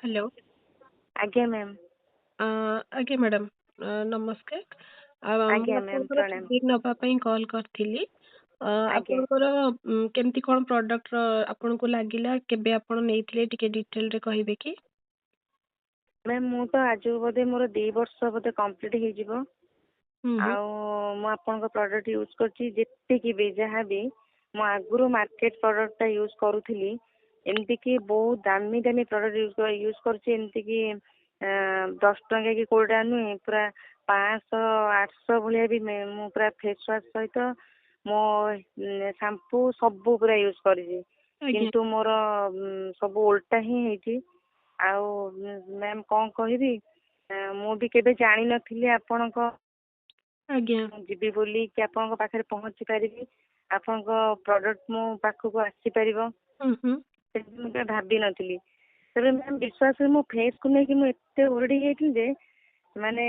Hello. आज्ञा ma'am. आज्ञा madam, नमस्कार। ମୁଁ आज्ञा मैम ଆପଣଙ୍କର प्रणाम। ଫିଡ୍ नବା ପାଇଁ कॉल କରିଥିଲି। आज्ञा ଆପଣଙ୍କର କେମିତି କ'ଣ ପ୍ରଡକ୍ଟର ଆପଣଙ୍କୁ लागିला, केबे ଆପଣ ନେଇଥିଲେ, ଟିକେ डिटेल रे କହିବେ कि? मैम मु तो आज बोधे मोर 2 वर्ष बोधे कंप्लीट हो जिवो आउ मु आपन प्रोडक्ट यूज करछि जेते कि भी जहाँ भी मु आगुरु मार्केट प्रोडक्ट यूज करूथली एमती कि बहुत दामी दामी प्रोडक्ट यूज करछि एमती कि 10 टंका कि 20 टंका नुहे पूरा 500 800 भलिया भी मु पूरा फेस वाश सहित मो शैम्पू सब पूरा यूज करछि आज्ञा। किंतु मोर सब उल्टा ही हेछि। आउ मैम कौन कहबी मु भी केबे जानी नथिली आपनको आज्ञा। जीवी बोली कि आपनको पाखरे पहुंची परिबी आपनको प्रोडक्ट मो पाखको आसी परिबो से भाबी नथिली। तबे मैम विश्वास मो फेस को नै कि मु एते ओरडी गेथिल जे माने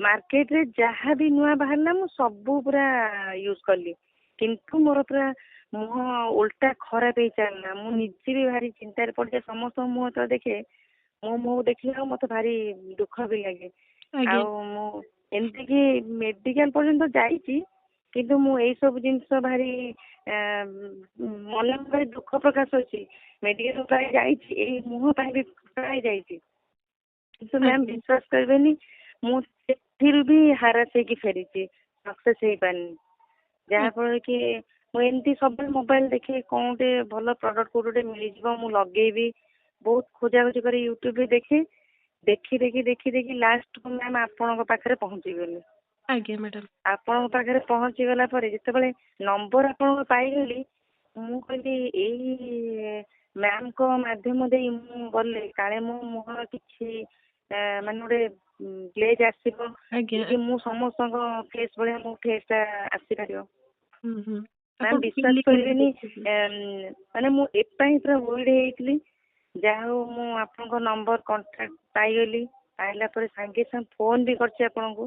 मार्केट रे जहाँ भी नुआ बाहरला मु सब पूरा यूज करली किंतु मोर पूरा मुह उल्टा खराब हो चलना मु निजे भी भारी चिंतार पड़ जाए समस्त मुह तो देखे मो मुह देखला मत भारी दुख भी लगे आज्ञा। आउ एमती कि मेडिकल पर्यंत जाइछि किंतु मु एई सब जिंस भारी मन भारी दुख प्रकाश होछि मेडिकल प्राय जाइछि एई मुह पाई भी प्राय जाइछि किंतु मैम विश्वास करबेनी मु सेथिरु भी हारास हे कि फेरिछि सक्सेस हे पानी जहाँ फल कि एमती सब मोबाइल देखे कौन टे भल प्रोडक्ट कोटे मिल जाव मु लगेबी बहुत खोजाखोजी कर यूट्यूब देखे देखी देखी देखी देखी लास्ट को मैम आपण पाखे पहुंची गली। आज्ञा मैडम। आपण पाखे पहुंची गला परे जितेबाला नंबर आपण पाईगली मु कहली एई मैम को माध्यम दे मु गले काले मो मुह किछि माने गोटे ग्लेज आसीबो कि मु समस्त फेस भलिया मो फेस आसी पारियो। मैम विश्वास करबेनी माने मु एपाई पूरा वर्ड हेइतली जहाँ मु आपन नंबर कांटेक्ट पाईगली पाइला परे संगे संग फोन भी करछि आपन को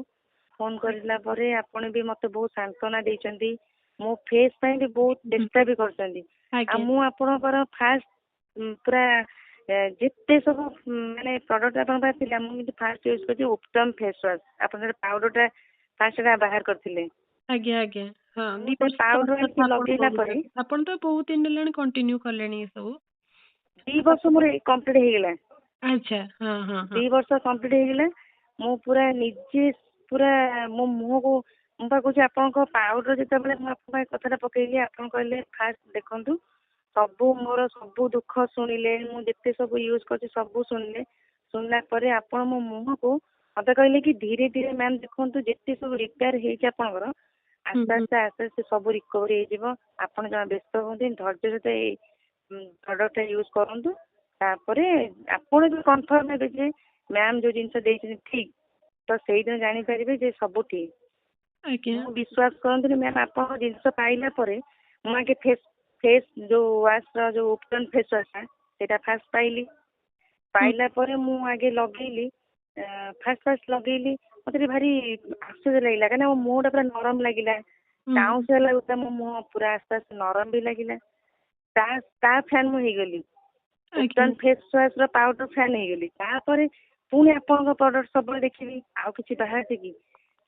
फोन करला परे आपन भी मते बहुत सांत्वना देइचंदी मो फेस पई भी बहुत चेष्टा भी करचंदी आ मु आपन पर फास्ट पूरा जिते सब माने प्रोडक्ट आपन पाइला मु फास्ट यूज करछि उत्तम फेस वाश आपन पाउडर टा फास्ट बाहर करथिले। आज्ञा आज्ञा। हाँ, पाउडर लगेला परे आपन तो बहुत दिन लेनी कंटिन्यू करलेनी सब 2 वर्ष मोर कंप्लीट हो गला। अच्छा। हाँ हाँ हाँ। 2 वर्ष कंप्लीट हो गला मु पूरा निजे पूरा मो मुह को मु कहूँ आपन पाउडर जिते मुझे कथा पकईली आप कहले फास्ट देखु सब मोर सब दुख शुणिले मुझे सब यूज कर सब शुणिले शुणला आपण मो मुह को मत कहले कि धीरे धीरे मैम देखु जिते सब रिपेयर होकर आस्ते आस्ते आस्ते आस्ते सब रिकवरी हो जमा व्यस्त हूँ धैर्य सहित प्रोडक्ट यूज करूँ तापरे आपण भी कन्फर्म हे जे मैम जो जिनस ठीक तो से दिन जानीपर जे सब ठीक विश्वास करते मैम आप जिनस पाइला मुझे फेस फेस जो वाश जो उपटन फेस वाश से फास्ट पाइली पाइला मुझे लगेली फास्ट फास्ट लगेली मत भारी आश्चर्य लगला कहीं मो मुहटा पूरा नरम लगिला टाउस लगुता मो मुह पूरा आस्ते आस्ते नरम भी लगिला ता फैन मुगली उपटन फेस वाश पाउडर फैन हो गली तापर पुणी आपन प्रोडक्ट सब देखी आउ कि बाहर कि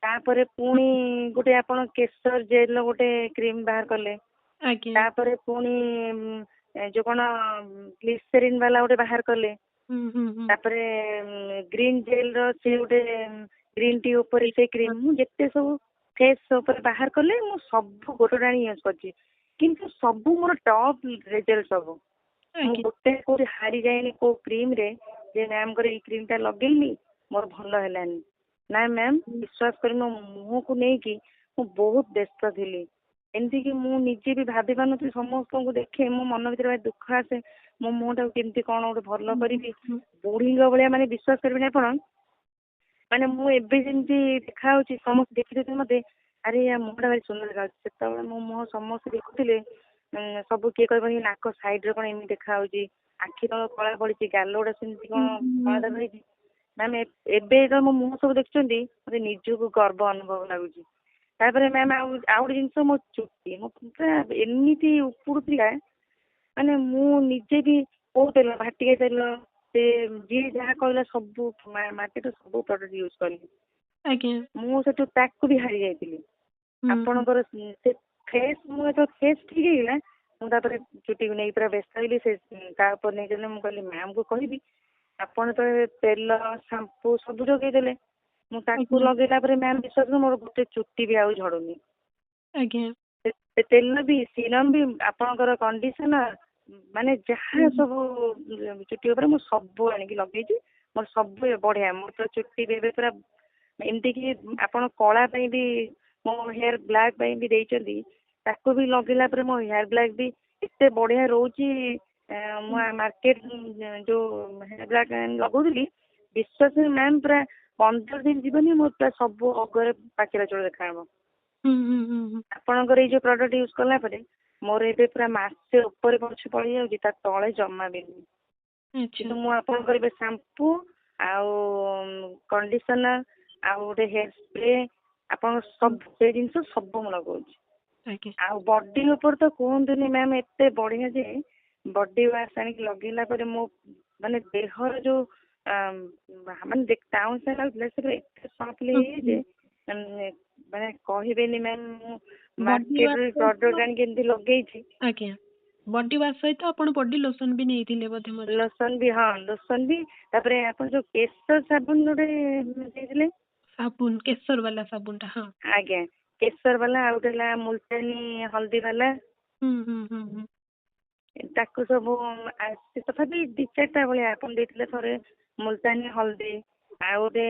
तापर पुणी गोटे आप केसर जेल गोटे क्रीम बाहर कले तापर पुणी जो कौन ग्लिसरीन वाला गोटे बाहर कले तापर ग्रीन जेल रे गोटे ग्रीन टी ऊपर से क्रीम जिते सब फेस ऊपर बाहर कले मु सब गोटे यूज कर सब मोर टॉप रिजल्ट सब गोटे कोई हारी जाए को क्रीम रे जे मैम कर क्रीम टा लगेली मोर भल है ना मैम विश्वास कर मो मुह को लेकिन मु बहुत व्यस्त थी एमती कि मु निजे भी भाभी पार नी समस्त को देखे मो मन भर दुख आसे मो मुहटा केमती कौन गोटे भल करी बुढ़ी भाया माने विश्वास करेंगे आप माने मु एमती देखा समस्त देखी मत अरे या मुहटा भारी सुंदर देखा मो मुह समस्त देखुले सब किए कह नाक साइड रे कौन एम देखा आखि तल कला पड़ी गाल गुड़ा सेमती कौन कला पड़ी मैम एबे तो मो मुह सब देखुं मत निजक गर्व अनुभव लगुच मैम आउ गोटे जिनस मो चुटी मो पूरा एमती उपड़ूला माने मु निजे भी कौ तेल भाटिका तेल से जी जहाँ कहला सब मार्केट सब प्रोडक्ट यूज कली आज्ञा मुझे ताकू भी हारी जाइली आपणकर से फेस मो तो फेस ठीक है मुझे चुटी को नहीं पूरा व्यस्त हईली से नहीं चले मुझे कहली मैम को कहबी आपण तो तेल शाम्पू सब जगेदेले मुझे लगेला मैम विश्वास मोर गोटे चुटी भी आउ झड़ुनी आज्ञा तेल भी सीरम भी आपणकर कंडीशनर माने जहाँ सब चुटी ऊपर मु सब आनिकी लगे मोर सब बढ़िया मोर तो चुटी भी पूरा एमती कि आपण कला भी मो हेयर ब्लैक भी देइचंदी ताको भी लगेला पर मो हेयर ब्लैक भी इतने बढ़िया रोची मार्केट जो हेयर ब्लैक लगौली विश्वास मैम पूरा 15 दिन जीवनी मोर पूरा सब अगर पाखिरा चोड़ देखा आपणकर ये प्रोडक्ट यूज कला मोर ए पूरा मासे ऊपर पछ पड़ जा तले जमा भी कि मुझे शाम्पू आउ कंडीशनर आउ गोटे हेयर स्प्रे आप सब से जिन सब मुझे आ बॉडी ऊपर तो कहतुनि मैम एत बढ़िया जे बॉडी वाश आनिक लगेला मो माने देहर जो माने टाउन से लगुला सफ्टली माने कहबेनी मैम मार्केट प्रोडक्ट आनिक लगे आज्ञा बॉडी वाश सहित आपण बॉडी लोशन भी नहीं बोधे लोशन भी हाँ लोशन भी तापरे आपण जो केसर साबुन गोटे देइले साबुन केसर वाला साबुन टा हाँ आज्ञा केसर वाला आ गोटे मुल्तानी हल्दी वाला ताकू सब तथापि 2-4टा भाई आपन देइले थरे मुल्तानी हल्दी आ गोटे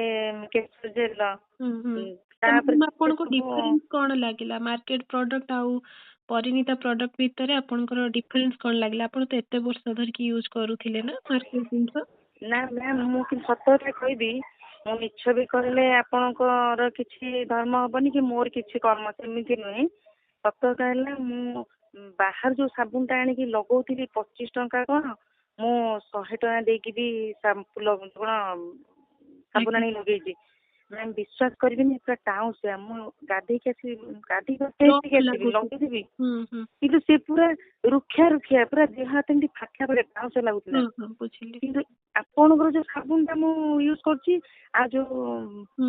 केसर जेल आपन को डिफरेंस कौन लागिला मार्केट प्रोडक्ट आउ परिणीता प्रोडक्ट भितर आपनकर डिफरेंस कौन लागिला आपण तो एते वर्ष धर की यूज करूथिले ना मार्केट जिंस ना मैम मु कि सतता कहबी मु मिछ भी कहले आपनकर किछि धर्म हबनी कि मोर किछि कर्म सेमिति नुहे सत कहले मु बाहर जो साबुन टा आनी लगौली 25 टंका कौन मु 100 टंका देकी भी कौन साबुन आनी लगे मैम विश्वास करेंगे पूरा टाउन से गाधे लगेदेवी कि सी पूरा रुखिया रुखिया पूरा देह हाथ फाटा पड़े टाउन से लगुला आपणकर जो साबुन टा यूज कर जो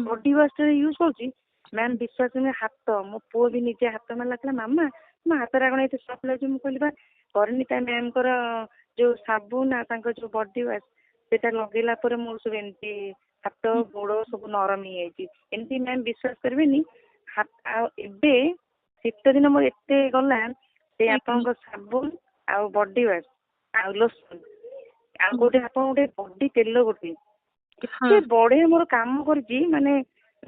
बॉडी वाश यूज कर मैम विश्वास करेंगे हाथ मो पुओ भी निजे हाथ मारा मामा मो हाथ कौन ये सफ लगे मुझे कहली परिणीता मैम जो साबुन जो बॉडी वाश से लगेला मोर सब एमती हाथ गोड़ सब नरम होती मैम विश्वास करेनि एबे शीत दिन मोर एत गला से आपन साबुन आ बॉडी वाश आ लोशन आ गोटे आप गोटे बॉडी तेल गोटे केते बढ़िया मोर काम कर माने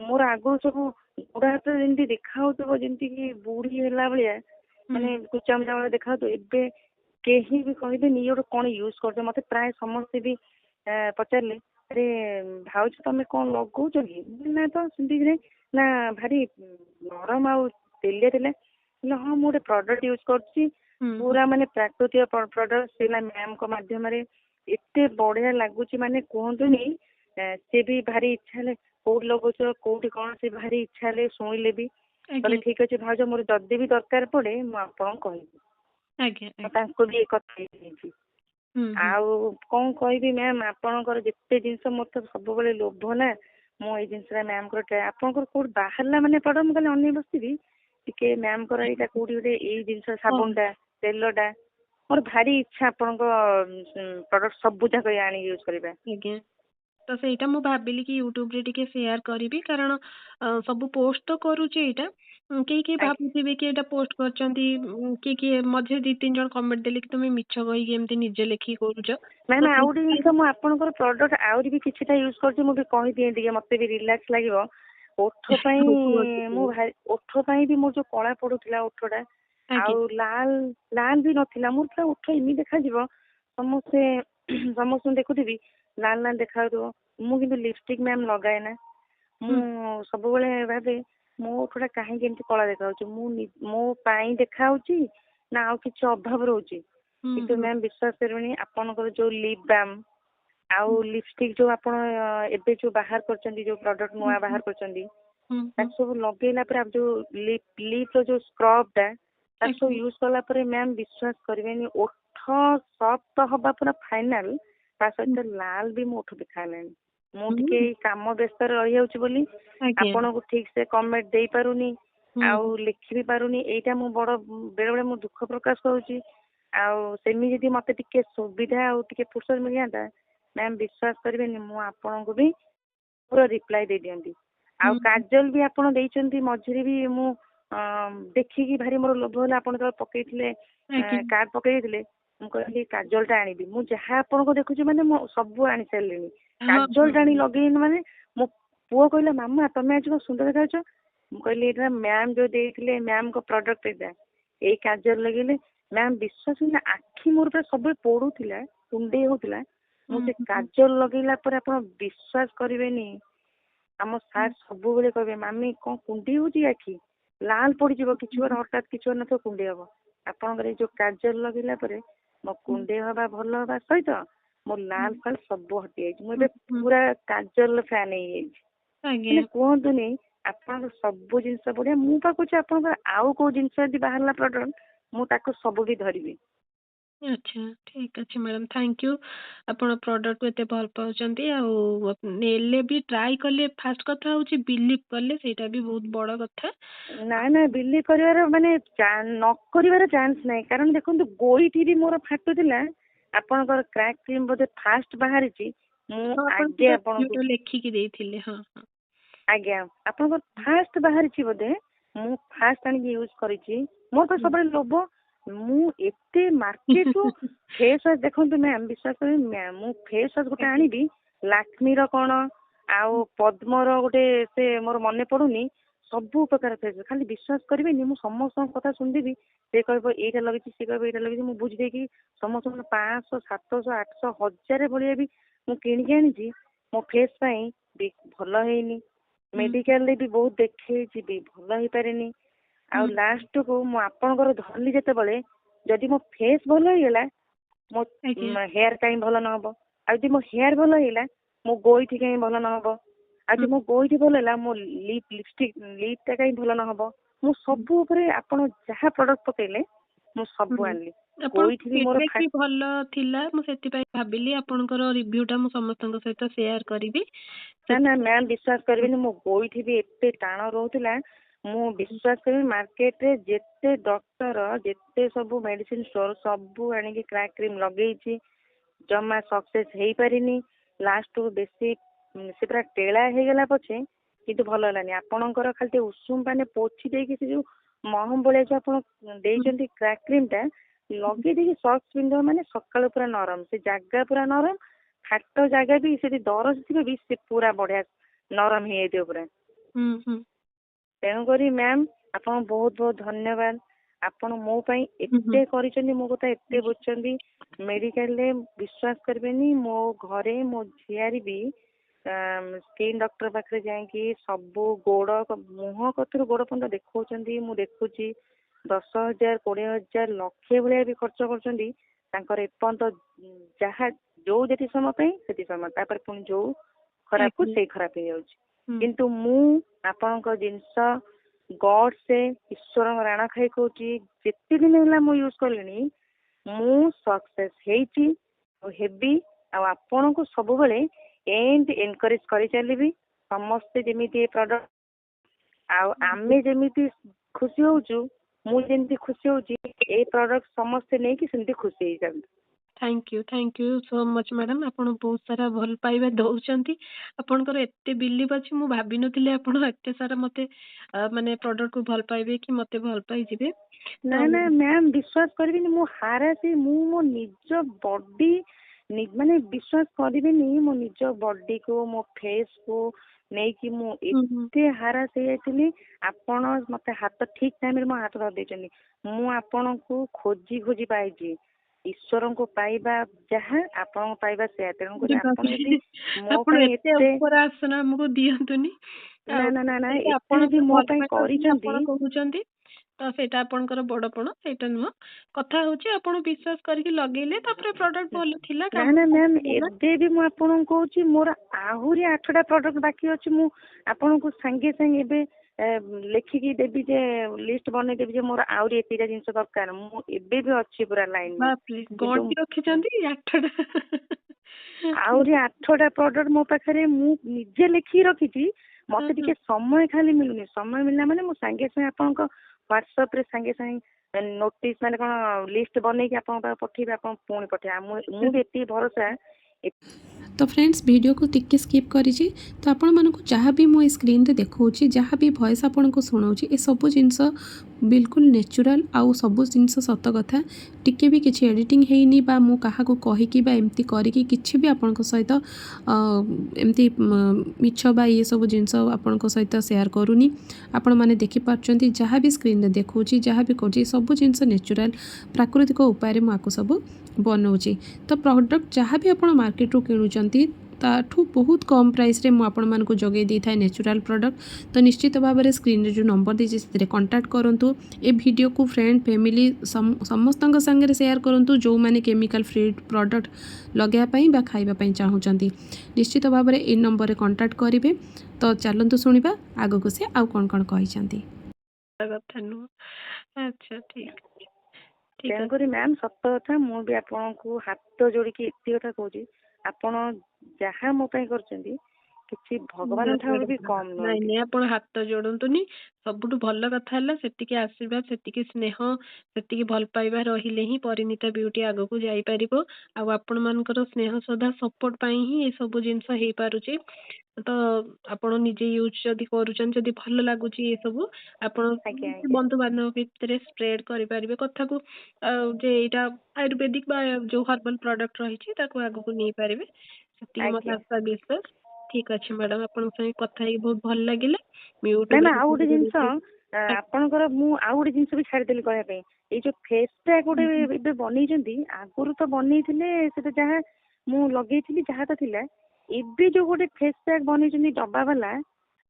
मोर आगु सब गोड़ हाथ जमी देखा जमी कि बुढ़ी है भाया माने कुचामुचा वाला देखा एबे कहीं भी कहबेनि ये कौन यूज कर मत प्राय समस्ते भी पचारे अरे भाज तुम कौन लगौच कि ना तो सेमती ना भारी नरम आउ तेलिया तेल हाँ मुझे प्रोडक्ट यूज कर पूरा माने प्राकृतिक प्रोडक्ट से मैम को माध्यम एत बढ़िया लगुच माने कहतुनि सी भी भारी इच्छा है कौट लगौच कौटी कौन से भारी इच्छा है शुणिले भी कहले ठीक अच्छे भाज मोर जदि भी दरकार पड़े मुझे कहबी भी कथा आउ कौन कहबी मैम आपणकर जिते जिनस मत सब लोभ ना मुझे जिनस मैम आपंकर कौट बाहर माने पड़ मुझे अन बसबी टी मैम को यहाँ कौटी गोटे ये जिनस साबुनटा तेलटा मोर भारी इच्छा आपण प्रोडक्ट सब जाक आनी यूज करबा तो सेटा मु भाबिली कि यूट्यूब रे टिके शेयर करिवि कारण सब पोस्ट तो करूची एटा के भाबुथिबे कि एटा पोस्ट करचंती के मझे 2-3 जण कमेंट देले कि तुम मिछ कहि एमती निजे लेखि करूछ मैम आउडी जिंस मु आपनकर प्रोडक्ट आउरी भी किछिटा यूज करछि मु भी कहि दिए दिए मते भी रिलैक्स लागिवो ओठ पई मु ओठ पई भी मोर जो कळा पडुथिला ओठडा आउ लाल लाल भी नथिला मोर पूरा ओठ इमी देखा जिवो समस्त देखुथिबी लाल लाल देखा मु किंतु लिपस्टिक मैम लगाए ना मु सब भावे मो ओठटा कहीं कला देखा मो पाई देखा ना आउ किसी अभाव रोचे किंतु मैम विश्वास करेनि आपनकर जो लिप बाम आउ लिपस्टिक जो आप जो बाहर कर जो प्रोडक्ट नुआ बाहर कर सब लगेला पर जो लिप जो स्क्रबटा सब यूज कला मैम विश्वास करेनि ओठ सफ्ट हवा पूरा फाइनाल ତା ସହିତ ଲାଲ ବି ମୋ ଓଠ ଦେଖା ହେଲାଣି। ମୁଁ ଟିକେ କାମ ବ୍ୟସ୍ତରେ ରହିଯାଉଛି ବୋଲି ଆପଣଙ୍କୁ ଠିକ ସେ କମେଣ୍ଟ ଦେଇପାରୁନି, ଆଉ ଲେଖି ବି ପାରୁନି। ଏଇଟା ମୁଁ ବଡ ବେଳେ ବେଳେ ମୁଁ ଦୁଃଖ ପ୍ରକାଶ କରୁଛି। ଆଉ ସେମିତି ଯଦି ମତେ ଟିକେ ସୁବିଧା ଆଉ ଟିକେ ଫୁର୍ସତ ମିଳିଯାନ୍ତା ମ୍ୟାମ, ବିଶ୍ୱାସ କରିବେନି ମୁଁ ଆପଣଙ୍କୁ ବି ପୁରା ରିପ୍ଲାଏ ଦେଇ ଦିଅନ୍ତି। ଆଉ କାଜଲ ବି ଆପଣ ଦେଇଛନ୍ତି ମଝିରେ ବି, ମୁଁ ଦେଖିକି ଭାରି ମୋର ଲୋଭ ହେଲା। ଆପଣ ଯେତେବେଳେ ପକେଇଥିଲେ କାର୍ଡ ପକେଇ ଦେଇଥିଲେ, ମୁଁ କହିଲି କାଜଲ ଟା ଆଣିବି। ମୁଁ ଯାହା ଆପଣଙ୍କୁ ଦେଖୁଛି ମାନେ ମୁଁ ସବୁ ଆଣି ସାରିଲିଣି। କାଜଲ ଟା ଆଣି ଲଗେଇନି ମାନେ ମୋ ପୁଅ କହିଲା ମାମା ତମେ ଆଜି କଣ ସୁନ୍ଦର ଦେଖାଯାଉଛ। ମୁଁ କହିଲି ଏଇଟା ମ୍ୟାମ ଯୋଉ ଦେଇଥିଲେ ମ୍ୟାମଙ୍କ ପ୍ରଡକ୍ଟ, ଏଇଟା ଏଇ କାଜଲ ଲଗେଇଲେ ମ୍ୟାମ ବିଶ୍ୱାସ ନା ଆଖି ମୋର ପୁରା ସବୁବେଳେ ପୋଡୁଥିଲା, କୁଣ୍ଡେଇ ହଉଥିଲା। ମୁଁ ସେ କାଜଲ ଲଗେଇଲା ପରେ ଆପଣ ବିଶ୍ୱାସ କରିବେନି, ଆମ ସାର୍ ସବୁବେଳେ କହିବେ ମାମି କଣ କୁଣ୍ଡେଇ ହଉଛି ଆଖି, ଲାଲ ପଡିଯିବ, କିଛି ବାର ହଠାତ୍ କିଛି ବାର ନଥିବ କୁଣ୍ଡେଇ ହବ। ଆପଣଙ୍କର ଏଇ ଯୋଉ କାଜଲ ଲଗେଇଲା ପରେ ମୋ କୁଣ୍ଡେଇ ହବା ଭଲ ହବା ସହିତ ମୋ ଲାଲ ଫାଲ ସବୁ ହଟି ଯାଇଛି। ମୁଁ ଏବେ ପୁରା କାଜଲ ଫ୍ୟାନ ହେଇଯାଇଛି। ମାନେ କୁହନ୍ତୁନି, ଆପଣଙ୍କ ସବୁ ଜିନିଷ ବଢିଆ। ମୁଁ ପା କହୁଛି ଆପଣଙ୍କର ଆଉ କୋଉ ଜିନିଷ ଯଦି ବାହାରିଲା ପ୍ରଡକ୍ଟ, ମୁଁ ତାକୁ ସବୁ ବି ଧରିବି। ଆଚ୍ଛା ଠିକ ଅଛି ମ୍ୟାଡାମ, ଥ୍ୟାଙ୍କ ୟୁ। ଆପଣ ପ୍ରଡକ୍ଟକୁ ଏତେ ଭଲ ପାଉଛନ୍ତି, ଆଉ ନେଲେ ବି ଟ୍ରାଏ କଲେ। ଫାଷ୍ଟ କଥା ହଉଛି ବିଲିଭ କଲେ, ସେଇଟା ବି ବହୁତ ବଡ କଥା। ନା ବିଲିଭ କରିବାର ମାନେ ନ କରିବାର ଚାନ୍ସ ନାହିଁ। କାରଣ ଦେଖନ୍ତୁ ଗୋଇଠି ବି ମୋର ଫାଟୁଥିଲା, ଆପଣଙ୍କର କ୍ରାକ୍ କ୍ରିମ ବୋଧେ ଫାଷ୍ଟ ବାହାରିଛି। ମୁଁ ଆଗେ ଆପଣଙ୍କୁ ଲେଖିକି ଦେଇଥିଲି। ହଁ ଆଜ୍ଞା, ଆପଣଙ୍କର ଫାଷ୍ଟ ବାହାରିଛି ବୋଧେ, ମୁଁ ଫାଷ୍ଟ ଆଣିକି ୟୁଜ କରିଛି। ମୋ ତ ସବୁବେଳେ ଲୋଭ, ମୁଁ ଏତେ ମାର୍କେଟରୁ ଫେସ୍ ୱାଶ ଦେଖନ୍ତୁ ମ୍ୟାମ, ବିଶ୍ୱାସ କରିବେନି ମ୍ୟାମ, ମୁଁ ଫେସ୍ ୱାଶ ଗୋଟେ ଆଣିବି ଲାକ୍ମିର କଣ ଆଉ ପଦ୍ମର ଗୋଟେ, ସେ ମୋର ମନେ ପଡୁନି, ସବୁ ପ୍ରକାର ଫେସ୍ ଖାଲି ବିଶ୍ୱାସ କରିବେନି। ମୁଁ ସମସ୍ତଙ୍କ କଥା ଶୁଣିଦେବି, ସେ କହିବ ଏଇଟା ଲଗେଇଛି, ସେ କହିବ ଏଇଟା ଲଗେଇଛି। ମୁଁ ବୁଝିଦେଇକି ସମସ୍ତଙ୍କୁ 500 700 800 1000 ଭଳିଆ ବି ମୁଁ କିଣିକି ଆଣିଛି ମୋ ଫେସ୍ ପାଇଁ, ବି ଭଲ ହେଇନି। ମେଡିକାଲରେ ବି ବହୁତ ଦେଖେଇଛି ବି ଭଲ ହେଇପାରିନି। ଆଉ ଲାଷ୍ଟକୁ ମୁଁ ଆପଣଙ୍କର ଧରିଲି ଯେତେବେଳେ, ଯଦି ମୋ ଫେସ୍ ଭଲ ହେଇଗଲା ମୋ ହେୟାର କାହିଁ ଭଲ ନହବ, ଆଉ ଯଦି ମୋ ହେୟାର ଭଲ ହେଇଗଲା ମୋ ଗୋଇଠି କାହିଁ ଭଲ ନହବ, ଆଉ ଯଦି ମୋ ଗୋଇଠି ଭଲ ହେଲା ମୋ ଲିପଷ୍ଟିକ ଟା କାହିଁ ଭଲ ନହବ। ମୁଁ ସବୁ ଉପରେ ଆପଣ ଯାହା ପ୍ରଡକ୍ଟ ପକେଇଲେ ମୁଁ ସବୁ ଆଣିଲି। ଗୋଇଠି ବି ମୋର ଭଲ ଥିଲା, ମୁଁ ସେଥିପାଇଁ ଭାବିଲି ଆପଣଙ୍କର ରିଭ୍ୟୁ ଟା ମୁଁ ସମସ୍ତଙ୍କ ସହିତ ସେୟାର କରିବି। ନା ମ୍ୟାମ, ବିଶ୍ୱାସ କରିବେନି, ମୋ ଗୋଇଠି ବି ଏତେ ଟାଣ ରହୁଥିଲା। ମୁଁ ବିଶ୍ୱାସ କରିବି ମାର୍କେଟରେ ଯେତେ ଡକ୍ଟର, ଯେତେ ସବୁ ମେଡିସିନ ଷ୍ଟୋର ସବୁ ଆଣିକି କ୍ରାକ୍ କ୍ରିମ ଲଗେଇଛି, ଜମା ସକ୍ସେସ ହେଇପାରିନି। ଲାଷ୍ଟକୁ ବେଶୀ ସେ ପୁରା ଟେଳା ହେଇଗଲା ପଛେ, କିନ୍ତୁ ଭଲ ହେଲାନି। ଆପଣଙ୍କର ଖାଲି ଟିକେ ଉଷୁମ ପାଣି ପୋଛି ଦେଇକି ସେ ଯୋଉ ମହମ ଭଳିଆ ଯୋଉ ଆପଣ ଦେଇଛନ୍ତି କ୍ରାକ୍ କ୍ରିମ ଟା ଲଗେଇ ଦେଇକି ସକ୍ସ ପିନ୍ଧିବ ମାନେ ସକାଳୁ ପୁରା ନରମ, ସେ ଜାଗା ପୁରା ନରମ, ହାତ ଜାଗା ବି ସେଠି ଦରଜ ଥିବ ବି ସେ ପୁରା ବଢିଆ ନରମ ହେଇଯାଇଥିବ ପୁରା। ତେଣୁକରି ମ୍ୟାମ ଆପଣଙ୍କୁ ବହୁତ ବହୁତ ଧନ୍ୟବାଦ। ଆପଣ ମୋ ପାଇଁ ଏତେ କରିଛନ୍ତି, ମୋ କଥା ଏତେ ବୁଝୁଛନ୍ତି। ମେଡିକାଲରେ ବିଶ୍ୱାସ କରିବେନି, ମୋ ଘରେ ମୋ ଝିଆରୀ ବି ସ୍କିନ୍ ଡକ୍ଟର ପାଖରେ ଯାଇକି ସବୁ ଗୋଡ ମୁହଁ କତରୁ ଗୋଡ ପର୍ଯ୍ୟନ୍ତ ଦେଖଉଛନ୍ତି। ମୁଁ ଦେଖୁଛି 10,000 20,000 ଲକ୍ଷେ ଭଳିଆ ବି ଖର୍ଚ୍ଚ କରୁଛନ୍ତି ତାଙ୍କର ଏପର୍ଯ୍ୟନ୍ତ। ଯାହା ଯୋଉ ଯେତିକି ସମୟ ପାଇଁ ସେତିକି ସମୟ, ତାପରେ ପୁଣି ଯୋଉ ଖରାପକୁ ସେଇ ଖରାପ ହେଇଯାଉଛି। କିନ୍ତୁ ମୁଁ ଆପଣଙ୍କ ଜିନିଷ ଗଡ ସେ ଈଶ୍ୱରଙ୍କ ରାଣ ଖାଇ କହୁଛି, ଯେତେ ଦିନ ହେଲା ମୁଁ ୟୁଜ କଲିଣି ମୁଁ ସକ୍ସେସ ହେଇଛି ଆଉ ହେବି। ଆଉ ଆପଣଙ୍କୁ ସବୁବେଳେ ଏମିତି ଏନକରେଜ କରି ଚାଲିବି। ସମସ୍ତେ ଯେମିତି ଏ ପ୍ରଡକ୍ଟ, ଆଉ ଆମେ ଯେମିତି ଖୁସି ହଉଛୁ, ମୁଁ ଯେମିତି ଖୁସି ହଉଛି, ଏଇ ପ୍ରଡକ୍ଟ ସମସ୍ତେ ନେଇକି ସେମିତି ଖୁସି ହେଇଯାଆନ୍ତୁ। Thank you so much madam. ଆପଣ ବହୁତ ସାରା ଭଲ ପାଇବା ଦଉଛନ୍ତି, ଆପଣଙ୍କର ଏତେ ବିଲିଭ ଅଛି। ମୁଁ ଭାବିନଥିଲି ଆପଣ ଏତେ ସାରା ମତେ ମାନେ ପ୍ରଡକ୍ଟ କୁ ଭଲ ପାଇବେ କି ମତେ ଭଲ ପାଇଯିବେ। ନା ମ୍ୟାମ, ବିଶ୍ୱାସ କରିବେନି, ମୁଁ ହାରାସି, ମୁଁ ମୋ ନିଜ ବଡି ମାନେ ବିଶ୍ୱାସ କରିବେନି, ମୋ ନିଜ ବଡିକୁ ମୋ ଫେସ କୁ ନେଇକି ମୁଁ ଏତେ ହାରାସ ହେଇଯାଇଥିଲି। ଆପଣ ମତେ ହାତ ଠିକ ଟାଇମରେ ମୋ ହାତ ଧରି ଦେଇଛନ୍ତି। ମୁଁ ଆପଣଙ୍କୁ ଖୋଜି ଖୋଜି ପାଇଛି। ଈଶ୍ୱରଙ୍କୁ ପାଇବା ଯାହା, ଆପଣଙ୍କୁ ପାଇବା ସେୟା। ତେଣୁକରି ଆପଣ ଯଦି ମୋ ପାଇଁ ଏତେ ଆସନ ଆମକୁ ଦିଅନ୍ତୁନି। ନା ଏତେ ଯଦି ମୋ ପାଇଁ କରିଛନ୍ତି, କହୁଛନ୍ତି ତ ସେଇଟା ଆପଣଙ୍କର ବଡପଣ, ସେଇଟା ନୁହଁ। କଥା ହଉଛି ଆପଣ ବିଶ୍ୱାସ କରିକି ଲଗେଇଲେ, ତାପରେ ପ୍ରଡକ୍ଟ ଭଲ ଥିଲା। ନା ମ୍ୟାମ, ଏବେ ବି ମୁଁ ଆପଣଙ୍କୁ କହୁଛି ମୋର ଆହୁରି 8ଟା ପ୍ରଡକ୍ଟ ବାକି ଅଛି। ମୁଁ ଆପଣଙ୍କୁ ସାଙ୍ଗେ ସାଙ୍ଗେ ଏବେ ଲେଖିକି ଦେବି, ଯେ ଲିଷ୍ଟ ବନେଇଦେବି ଯେ ମୋର ଆହୁରି ଏତିଟା ଜିନିଷ ଦରକାର। ମୁଁ ଏବେ ବି ଅଛି ପୁରା ଲାଇନ। ଗଣି ରଖିଛନ୍ତି 8ଟା? आउरी 8टा प्रोडक्ट मो पाखरे मु निजे लिखि रखिछि मते टिके समय खाली मिलुनी समय मिलना माने मु संगे संगे आपनको व्हाट्सएप रे संगे संगे नोटिस माने कोन लिस्ट बनै कि आपन पठेबे आपन पुणी पठे मु एती भरोसा तो फ्रेंड्स वीडियो को टिके स्किप करिछि तो आपण मानको जहाँ भी मो स्क्रीन रे देखौछि जहाँ भी वॉइस आपण को सुनाउछि ए सब जिंस बिल्कुल नेचुरल आउ सब जिंस सत कथा टिके भी किछि एडिटिंग हेइनी बा मु काहा को कहि कि बा एम्ति करि कि किछि भी आपण को सहित एम्ति मिछ बा ये सब जिंस आपण को सहित शेयर करूनी आपण माने देखि पारछंती जहाँ भी स्क्रीन रे देखौछि जहाँ भी कहछि सब जिंस नेचुरल प्राकृतिक उपाय रे माको सब बनाऊँगी तो प्रोडक्ट जहाँ भी आप मार्केट रू किणुचंती ताठू बहुत कम प्राइस रे आपण मानक जगै दी था नेचुरल प्रोडक्ट तो निश्चित भाव में स्क्रीन रे जो नंबर दीजिए से कांटेक्ट करंतु ए वीडियो को फ्रेंड फैमिली समस्त संगे शेयर करंतु जो माने केमिकल फ्री प्रोडक्ट लगे बा खाइबा चाहूँगी निश्चित भाव में ए नंबर रे कांटेक्ट करेंगे तो चलतु शुणा आग को से आउ कौन कौन कहते अच्छा ठीक तेणुकरी मैम सत कथा मु भी आपको हाथ जोड़िकी एति कथा कहूँ आपण जहाँ मो पाई करछंती किछि भगवान ठाउर भी कम नहीं नहीं आप हाथ जोड़तुनि सबुठु भल कथा है सेतिकी आशीर्वाद सेतिकी स्नेह सेतिकी भल पाइबा रहिले ही परिणीता ब्यूटी आगो को जाई परिबो आ आपण मानकर स्नेह श्रद्धा सपोर्ट पाई ही ये सब जिनस हेई पारुची तो आपण निजे यूज जदि करूछन जदि भल लागुची ये सब आपण बंधु बांधव भितर स्प्रेड करि परिबे कथा को जे एटा आयुर्वेदिक बा जो हर्बल प्रोडक्ट रही ताको आगो को नहीं पारिबे सेतिकी मत आशा विश्वास ठीक अच्छे मैडम आपन संगे कथा ही बहुत भल लागिला मैम आउ गोटे जिंस आपनकर मु आउ गोटे जिंस भी छाड़ी देली कहया पे ए जो फेस पैक गोटे एबे बनै जंती आगुरु तो बनै थिले से जहाँ मु लगेइथिली जहाँ तो थिला एबे जो गोटे फेस पैक बनै जंती डब्बा वाला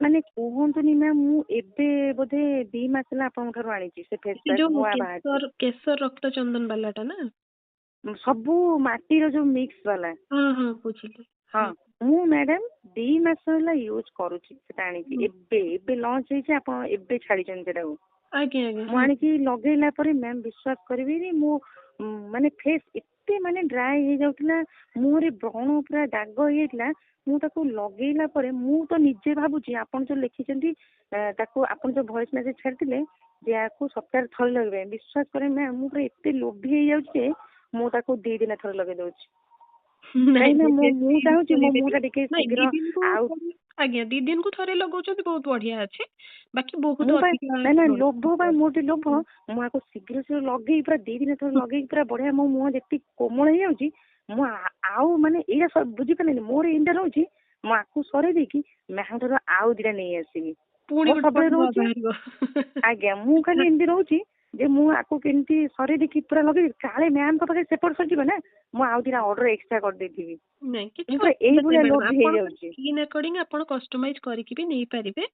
माने कहंतुनी मैम मु एबे बोधे 2 मास ला आपन ठारो आनी छी से फेस पैक मु केसर केसर रक्त चंदन वालाटा ना सबू माटी रो जो मिक्स वाला हां हां बुझिली हाँ मु मैडम 2 मास होला यूज करूची सेटा आनी छी एबे एबे लॉन्च होई छी आपन एबे छाडी जन सेटा को आगे आगे मु आनी छी लगेला परे मैम विश्वास करबी नी मु माने फेस एते माने ड्राई हे जाउतला मुरे ब्रण पूरा दाग हे जाइतला मु ताको लगेला परे मु तो निजे भाबुची आपन जो लिखिचंती ताको आपन जो वॉइस मैसेज छाडतिले जे आको सप्ताह थल लगबे विश्वास करे मैम मु पूरा एते लोभी हे जाउची मु ताको 2 दिन थल लगे दउची नहीं ना मु चाहूची मो मुटा टिके शीघ्र आउ आज्ञा 2 दिन को थरे लगाउछथि बहुत बढ़िया अछि बाकी बहुत ना ना लोभ बा मोटे लोभ मु आको शीघ्र से लगे पूरा 2 दिन थरे लगे पूरा बढ़िया मो मुह जेति कोमल हे जाउची मु आउ माने एरा सब बुझी पने मोर इंडा रहउची मु आको सरे देकी मेहाडर आउ दिरा नै आसीबी पुणी सबले रहउची आज्ञा मु खाली इंदी रहउची जे मु आको केनती सरे देखि पूरा लगे काले मैम को पाके सेपट सजिबे ना मु आउ दिरा ऑर्डर एक्स्ट्रा कर देथिबी नहीं कि एई बुला लोभ हे जाउची स्किन अकॉर्डिंग आपण कस्टमाइज करिकि भी नहीं पारिबे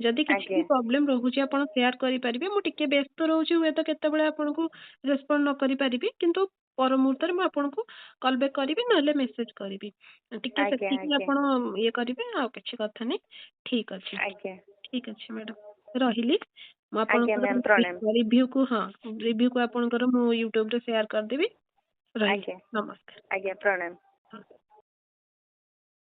जदि किछि प्रॉब्लम रहउची आपण शेयर करि परिबे मु टिके व्यस्त रहउची हुए तो केते बेले आपण को रेस्पोंड न करि परिबी किंतु पर मुहूर्त में आपण को कॉल बैक करिबी नले मेसेज करिबी टिके सेति आपण ये करिबे आ किछि कथा नहीं ठीक अछि आज्ञा ठीक अछि मैडम रहिली मु आपण रिव्यू को आपणकर मु YouTube रे शेयर कर देबी आज्ञा नमस्कार आज्ञा प्रणाम।